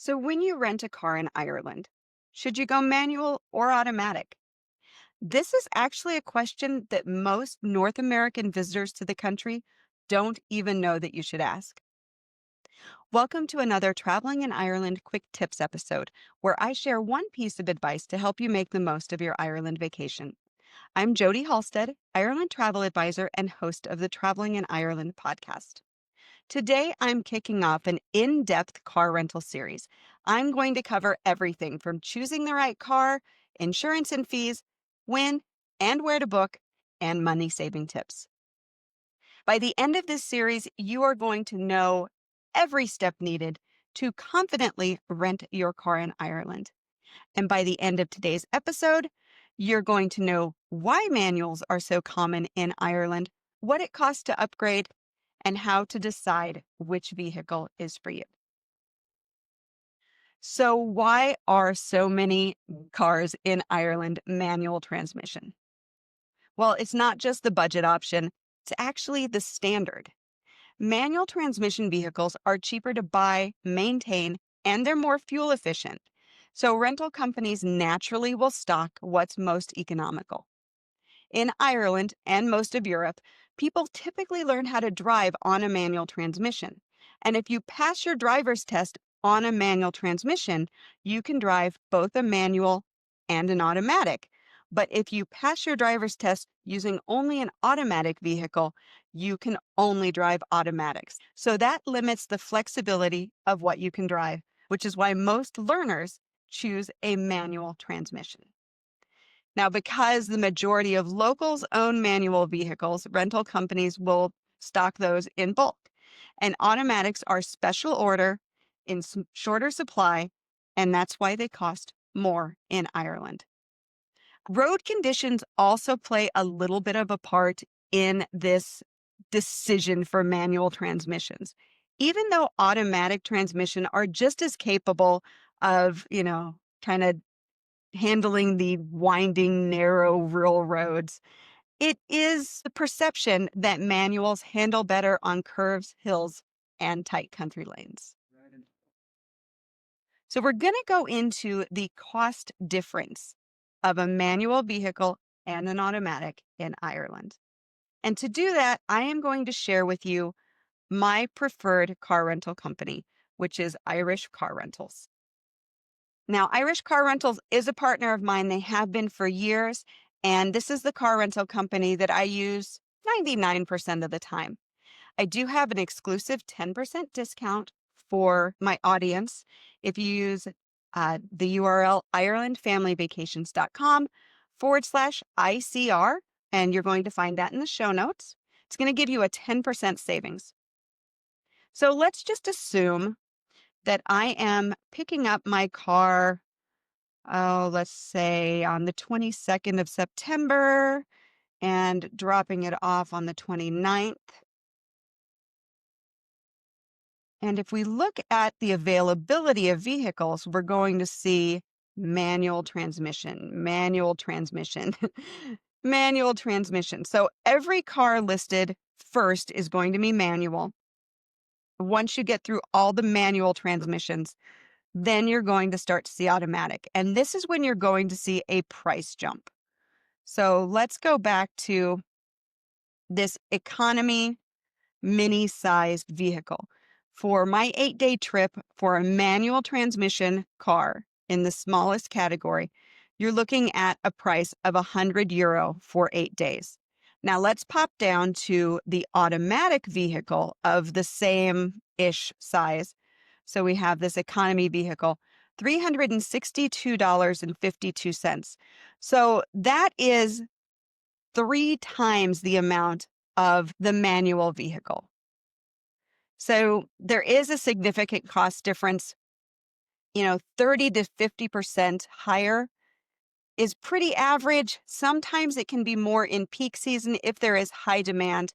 So, when you rent a car in Ireland, should you go manual or automatic? This is actually a question that most North American visitors to the country don't even know that you should ask. Welcome to another Traveling in Ireland Quick Tips episode, where I share one piece of advice to help you make the most of your Ireland vacation. I'm Jody Halsted, Ireland travel advisor and host of the Traveling in Ireland podcast. Today, I'm kicking off an in depth car rental series. I'm going to cover everything from choosing the right car, insurance and fees, when and where to book, and money saving tips. By the end of this series, you are going to know every step needed to confidently rent your car in Ireland. And by the end of today's episode, you're going to know why manuals are so common in Ireland, what it costs to upgrade, and how to decide which vehicle is for you. So, why are so many cars in Ireland manual transmission? Well, it's not just the budget option, it's actually the standard. Manual transmission vehicles are cheaper to buy, maintain, and they're more fuel efficient. So, rental companies naturally will stock what's most economical. In Ireland and most of Europe, people typically learn how to drive on a manual transmission. And if you pass your driver's test on a manual transmission, you can drive both a manual and an automatic. But if you pass your driver's test using only an automatic vehicle, you can only drive automatics. So that limits the flexibility of what you can drive, which is why most learners choose a manual transmission. Now, because the majority of locals own manual vehicles, rental companies will stock those in bulk. And automatics are special order in shorter supply, and that's why they cost more in Ireland. Road conditions also play a little bit of a part in this decision for manual transmissions. Even though automatic transmission are just as capable of, kind of handling the winding, narrow rural roads, it is the perception that manuals handle better on curves, hills, and tight country lanes. So, we're going to go into the cost difference of a manual vehicle and an automatic in Ireland. And to do that, I am going to share with you my preferred car rental company, which is Irish Car Rentals. Now, Irish Car Rentals is a partner of mine. They have been for years. And this is the car rental company that I use 99% of the time. I do have an exclusive 10% discount for my audience. If you use the URL irelandfamilyvacations.com/ICR, and you're going to find that in the show notes, it's going to give you a 10% savings. So let's just assume that I am picking up my car, let's say on the 22nd of September and dropping it off on the 29th. And if we look at the availability of vehicles, we're going to see manual transmission, manual transmission, manual transmission. So every car listed first is going to be manual. Once you get through all the manual transmissions, then you're going to start to see automatic. And this is when you're going to see a price jump. So let's go back to this economy mini sized vehicle. For my 8-day trip for a manual transmission car in the smallest category, you're looking at a price of €100 for 8 days. Now let's pop down to the automatic vehicle of the same-ish size. So we have this economy vehicle, $362.52. So that is 3 times the amount of the manual vehicle. So there is a significant cost difference. 30 to 50% higher is pretty average. Sometimes it can be more in peak season if there is high demand.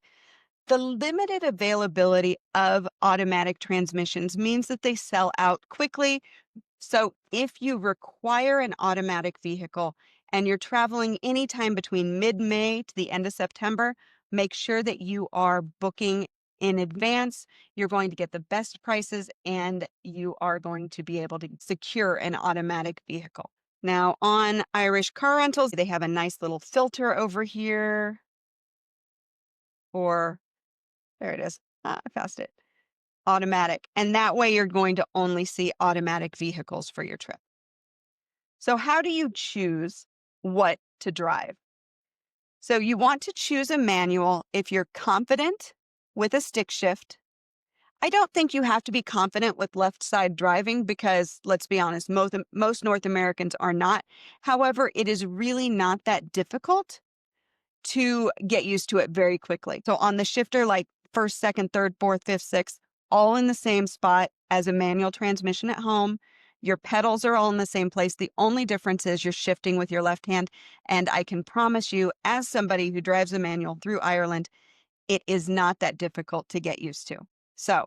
The limited availability of automatic transmissions means that they sell out quickly. So if you require an automatic vehicle and you're traveling anytime between mid-May to the end of September, make sure that you are booking in advance, you're going to get the best prices and you are going to be able to secure an automatic vehicle. Now, on Irish car rentals, they have a nice little filter over here. Or there it is. I passed it. Automatic. And that way you're going to only see automatic vehicles for your trip. So how do you choose what to drive? So you want to choose a manual if you're confident with a stick shift. I don't think you have to be confident with left side driving because, let's be honest, most North Americans are not. However, it is really not that difficult to get used to it very quickly. So on the shifter, like first, second, third, fourth, fifth, sixth, all in the same spot as a manual transmission at home. Your pedals are all in the same place. The only difference is you're shifting with your left hand. And I can promise you, as somebody who drives a manual through Ireland, it is not that difficult to get used to. So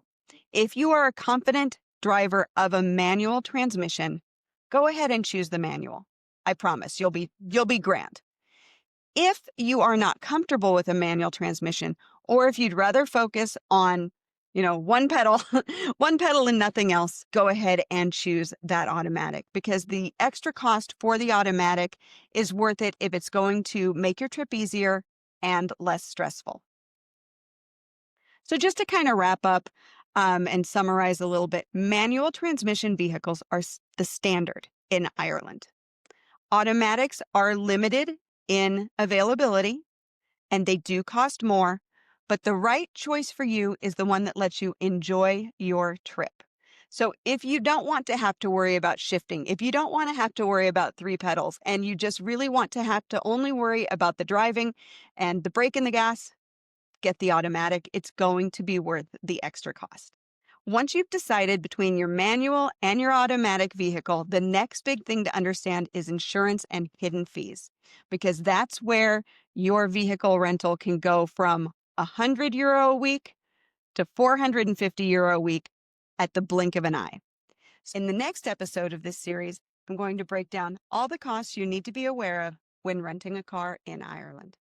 if you are a confident driver of a manual transmission, go ahead and choose the manual. I promise you'll be grand. If you are not comfortable with a manual transmission, or if you'd rather focus on, one pedal, one pedal and nothing else, go ahead and choose that automatic because the extra cost for the automatic is worth it if it's going to make your trip easier and less stressful. So just to kind of wrap up and summarize a little bit, manual transmission vehicles are the standard in Ireland. Automatics are limited in availability and they do cost more, but the right choice for you is the one that lets you enjoy your trip. So if you don't want to have to worry about shifting, if you don't want to have to worry about three pedals, and you just really want to have to only worry about the driving and the brake and the gas, get the automatic. It's going to be worth the extra cost. Once you've decided between your manual and your automatic vehicle, the next big thing to understand is insurance and hidden fees, because that's where your vehicle rental can go from €100 a week to €450 a week at the blink of an eye. In the next episode of this series, I'm going to break down all the costs you need to be aware of when renting a car in Ireland.